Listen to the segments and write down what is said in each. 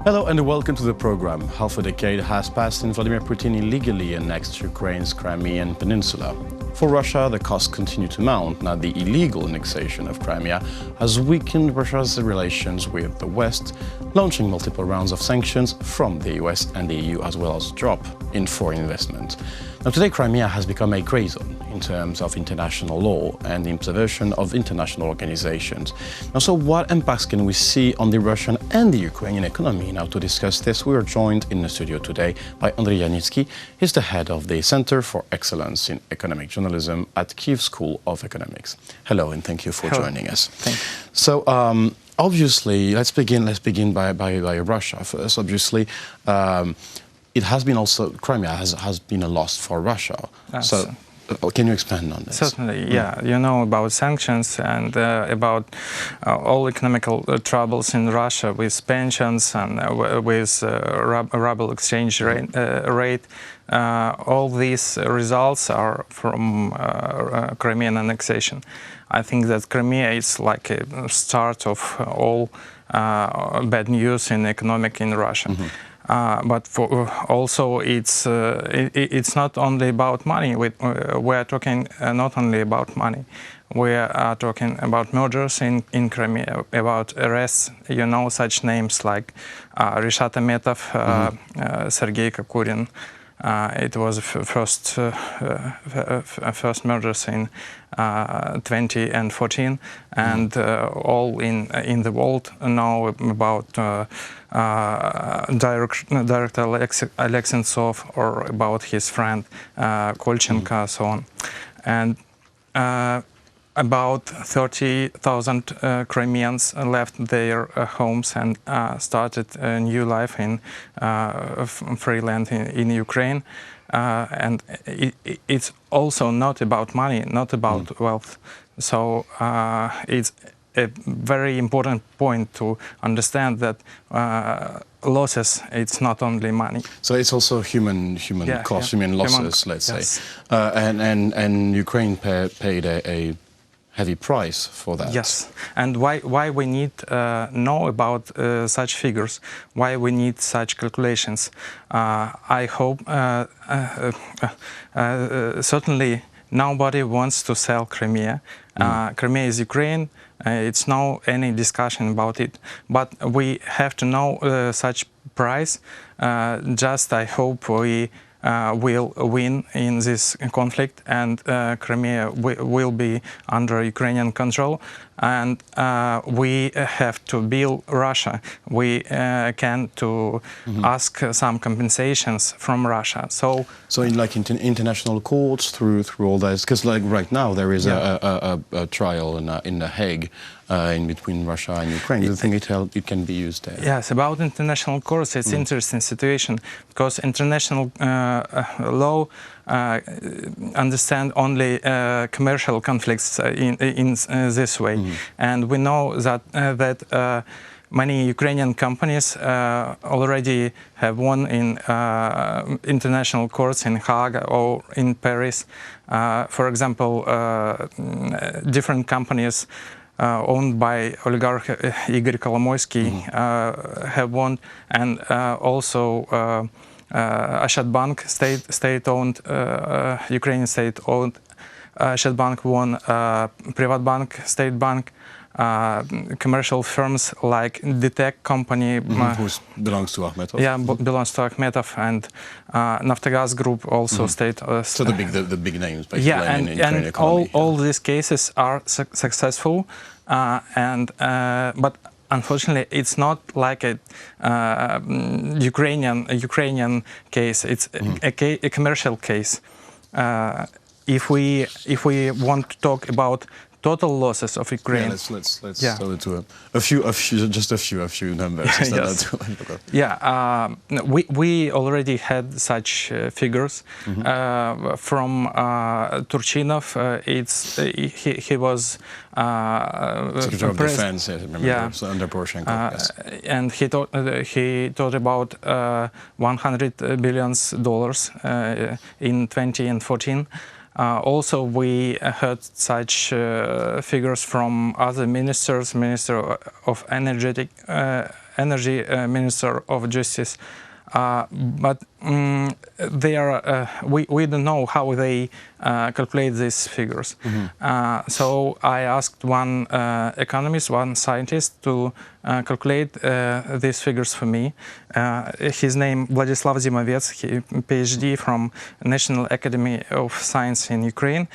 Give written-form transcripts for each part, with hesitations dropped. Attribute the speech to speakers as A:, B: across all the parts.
A: Hello and welcome to the program. Half a decade has passed since Vladimir Putin illegally annexed Ukraine's Crimean peninsula. For Russia, the costs continue to mount. Now, the illegal annexation of Crimea has weakened Russia's relations with the West, launching multiple rounds of sanctions from the US and the EU, as well as a drop in foreign investment. Now, today, Crimea has become a gray zone in terms of international law and the observation of international organizations. Now, so what impacts can we see on the Russian and the Ukrainian economy? Now, to discuss this, we are joined in the studio today by Andrii Ianitskyi. He's the head of the Center for Excellence in Economic Journalism at Kyiv School of Economics. Hello, and thank you for joining us.
B: Thank you.
A: So, obviously, let's begin by Russia first. Obviously, it has been also, Crimea has been a loss for Russia. So, can you expand on this?
B: Certainly, yeah. You know about sanctions and about all economical troubles in Russia with pensions and with ruble exchange rate. All these results are from Crimean annexation. I think that Crimea is like a start of all bad news in economic in Russia. But also it's not only about money. We are talking not only about money. We are talking about murders in Crimea, about arrests. You know such names like Rishat Ametov, Sergei Kokurin. It was first murders in 2014, and all in the world know about Director Alexei or about his friend Kolchenko, so on, and about 30,000 Crimeans left their homes and started a new life in free land in Ukraine. And it's also not about money, not about wealth. So it's a very important point to understand that losses, it's not only money.
A: So it's also human cost, human losses, let's say. And Ukraine paid a heavy price for that.
B: Yes, and why we need know about such figures, why we need such calculations. I hope certainly nobody wants to sell Crimea. Crimea is Ukraine. It's no any discussion about it. But we have to know such price. Just I hope we will win in this conflict, and Crimea will be under Ukrainian control, and we have to build Russia. We can to ask some compensations from Russia. So
A: in like international courts through all that, because like right now there is a trial in The Hague in between Russia and Ukraine. Do you think it can be used there?
B: Yes, about international courts, it's interesting situation because international law understand only commercial conflicts in this way, and we know that many Ukrainian companies already have won in international courts in Hague or in Paris. For example, different companies owned by oligarch Igor Kolomoisky have won, and also Ashad state-owned, Ukrainian state-owned Ashad Bank won, Privatbank, State Bank, commercial firms like DTEC company,
A: who belongs to Akhmetov.
B: Yeah, belongs to Akhmetov, and Naftogaz Group also state.
A: So the big names, basically.
B: Yeah, and all these cases are successful, but unfortunately, it's not like a Ukrainian case. It's a commercial case. If we want to talk about total losses of Ukraine,
A: let's go into a few numbers.
B: Yes. We already had such figures from Turchinov. He was
A: Secretary of Defense, under Poroshenko.
B: And he thought about $100 billion in 2014. Also, we heard such figures from other ministers, Minister of energy minister of justice. But we don't know how they calculate these figures. So I asked one economist, one scientist, to calculate these figures for me. His name Vladislav Zimovets, PhD from National Academy of Science in Ukraine.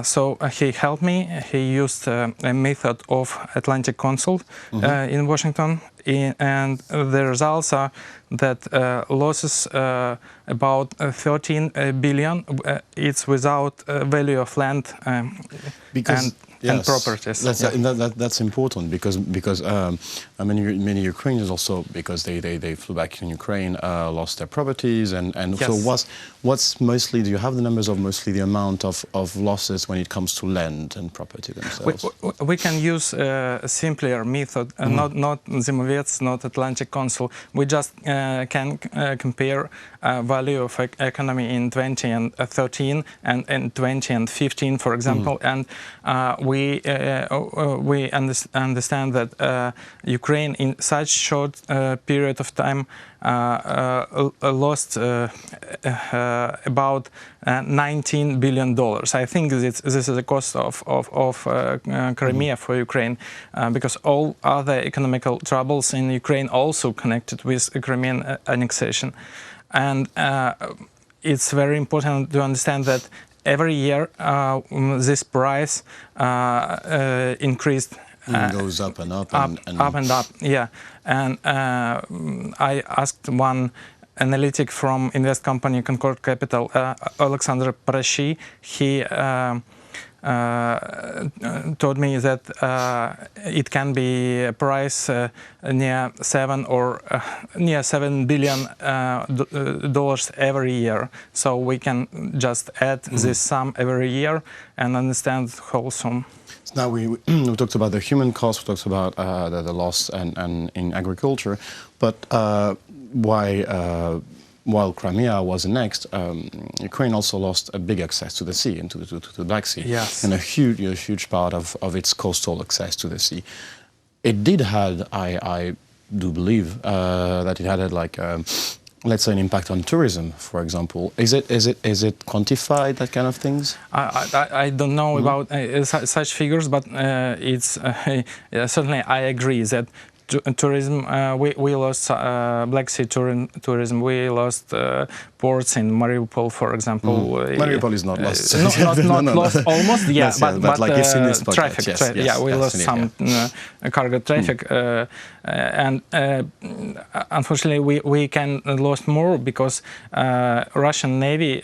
B: So he helped me. He used a method of Atlantic Council in Washington, and the results are that losses about 13 billion. It's without value of land and properties.
A: That's important because many Ukrainians also, because they flew back in Ukraine, lost their properties and
B: yes.
A: So what's mostly, do you have the numbers of mostly the amount of losses when it comes to land and property themselves?
B: We can use a simpler method, not Zimovets, not Atlantic Council. We just can compare value of economy in 2013 and 2015, for example, and we understand that Ukraine in such short period of time lost about $19 billion. I think this is the cost of Crimea for Ukraine, because all other economical troubles in Ukraine also connected with Crimean annexation. And it's very important to understand that every year this price increased.
A: Goes up and up.
B: Up and up, yeah. And I asked one analytic from invest company Concord Capital, Alexander Parashy. He told me that it can be a price near $7 billion every year. So we can just add this sum every year and understand the whole sum.
A: Now we talked about the human cost, we talked about the loss and in agriculture, but while Crimea was annexed, Ukraine also lost a big access to the sea, into the Black Sea,
B: yes.
A: And a huge part of its coastal access to the sea. It did have, I do believe, that it had like, let's say, an impact on tourism, for example. Is it quantified, that kind of things?
B: I don't know about such figures, but it's certainly I agree that tourism, we lost Black Sea tourism, we lost ports in Mariupol, for example.
A: Mariupol is not lost.
B: Not lost, almost, yeah,
A: yes, but like you've seen this
B: traffic,
A: yes,
B: yeah, we lost some cargo traffic, and unfortunately we can lose more because Russian Navy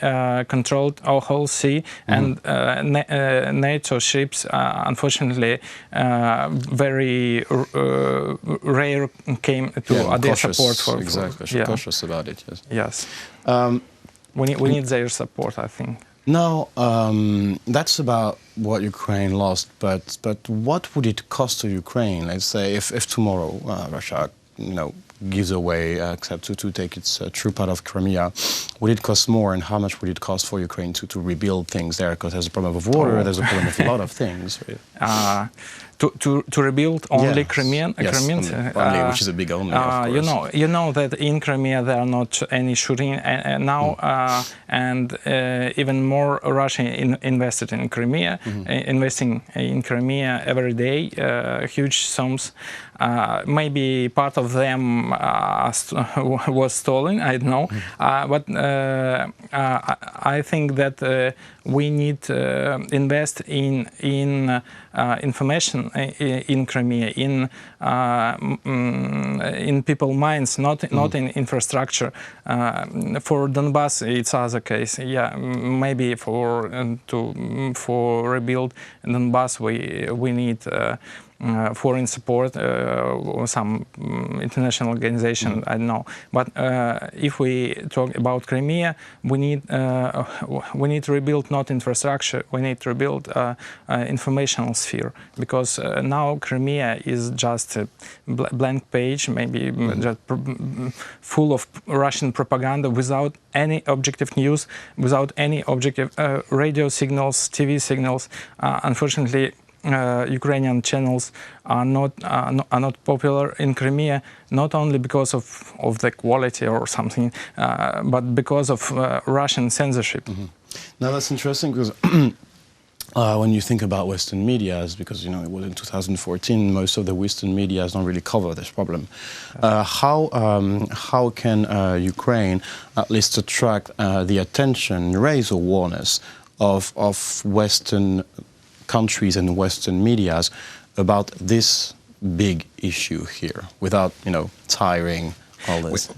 B: controlled our whole sea, and NATO ships, unfortunately, very rare came to Odessa port for
A: cautious about it.
B: Yes. We need their support, I think.
A: Now, that's about what Ukraine lost, but what would it cost to Ukraine? Let's say if tomorrow Russia, gives away, except to take its troop out of Crimea, would it cost more, and how much would it cost for Ukraine to rebuild things there? Because there's a problem of water, there's a problem of a lot of things.
B: To rebuild only Crimean,
A: only, which is a big only. Of course.
B: You know that in Crimea there are not any shooting now, and even more Russia invested in Crimea, investing in Crimea every day, huge sums. Maybe part of them was stolen, I don't know, but I think that we need to invest in information in Crimea, in people's minds, not in infrastructure. For Donbass, it's other case. Yeah, maybe for rebuild Donbass, we need foreign support, some international organization, I don't know. But if we talk about Crimea, we need to rebuild not infrastructure, we need to rebuild informational sphere, because now Crimea is just a blank page, maybe just full of Russian propaganda without any objective news, without any objective radio signals, TV signals. Unfortunately, Ukrainian channels are not popular in Crimea, not only because of the quality or something, but because of Russian censorship.
A: Now that's interesting because when you think about Western medias, because it was in 2014, most of the Western medias don't really cover this problem. How can Ukraine at least attract the attention, raise awareness of Western countries and Western medias about this big issue here, without tiring all this?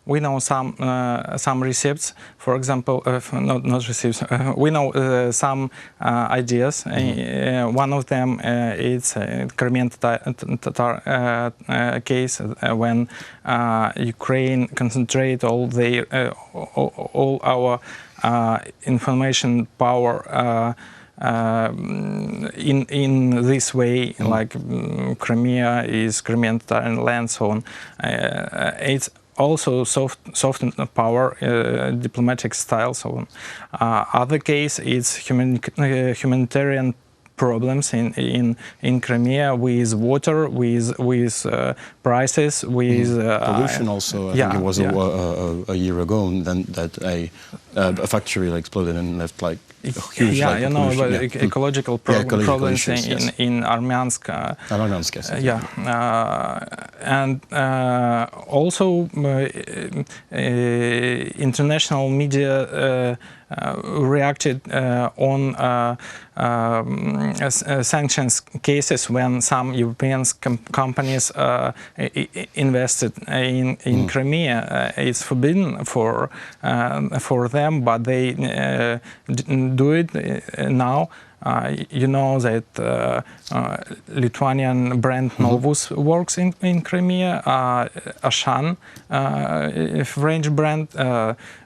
B: We know some receipts. For example, not receipts. We know some ideas. One of them is Crimean Tatar case, when Ukraine concentrate all our information power in this way, like Crimea is Crimean Tatar land, so on. It's also soft power, diplomatic style, so on. Other case is humanitarian problems in Crimea, with water, with prices, with
A: pollution. Also, I think it was a year ago that a factory exploded and left huge.
B: Ecological problems in Armyansk.
A: Yes.
B: And also international media reacted on sanctions cases when some European companies invested in Crimea. It's forbidden for them, but they do it now. You know that Lithuanian brand Novus works in Crimea, Ashan, French brand,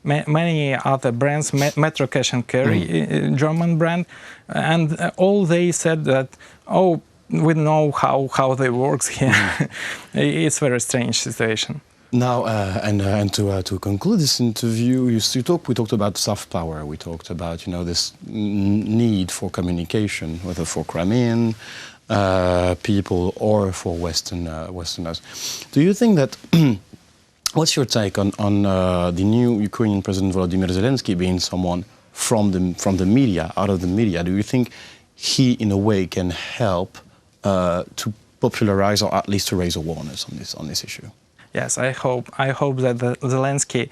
B: many other brands, Metro Cash and Carry, German brand, and all they said that, oh, we know how they works here. It's a very strange situation.
A: Now, and to conclude this interview, we talked about soft power. We talked about this need for communication, whether for Crimean people or for Westerners. Do you think that? What's your take on the new Ukrainian President Vladimir Zelensky being someone from the media, out of the media? Do you think he, in a way, can help to popularize or at least to raise awareness on this issue?
B: Yes, I hope that Zelensky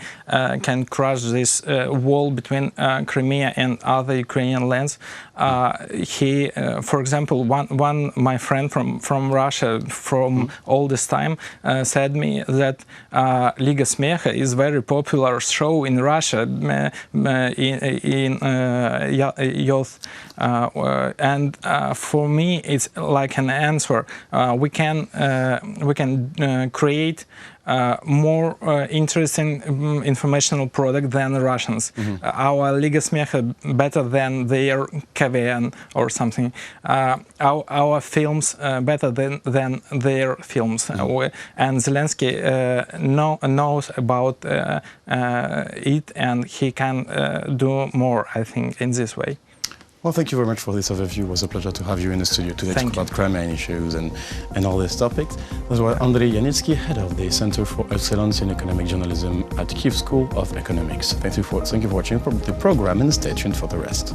B: can crush this wall between Crimea and other Ukrainian lands. He, for example, one my friend from Russia from all this time said me that Liga Smecha is very popular show in Russia in youth, and for me it's like an answer. We can create more interesting informational product than the Russians. Our Liga Smecha better than their Kyiv or something. Our films better than their films. And Zelensky knows about it, and he can do more, I think, in this way.
A: Well, thank you very much for this overview. It was a pleasure to have you in the studio today to talk about Crimean issues and all these topics. As well, Andrii Ianitskyi, head of the Center for Excellence in Economic Journalism at Kyiv School of Economics. Thank you for watching the program, and stay tuned for the rest.